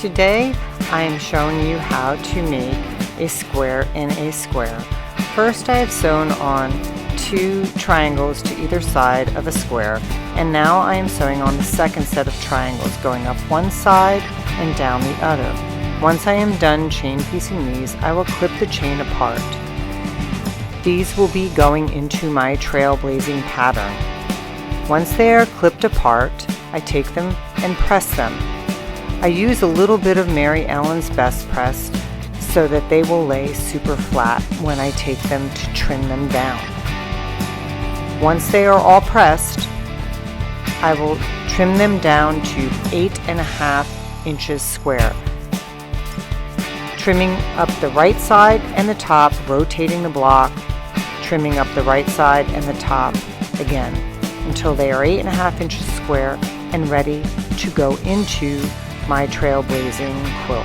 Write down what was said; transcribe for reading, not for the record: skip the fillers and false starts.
Today I am showing you how to make a square in a square. First I have sewn on 2 triangles to either side of a square, and now I am sewing on the second set of triangles, going up one side and down the other. Once I am done chain piecing these, I will clip the chain apart. These will be going into my trailblazing pattern. Once they are clipped apart, I take them and press them. I use a little bit of Mary Ellen's Best Press so that they will lay super flat when I take them to trim them down. Once they are all pressed, I will trim them down to 8.5 inches square, trimming up the right side and the top, rotating the block, trimming up the right side and the top again until they are 8.5 inches square and ready to go into my trailblazing quilt.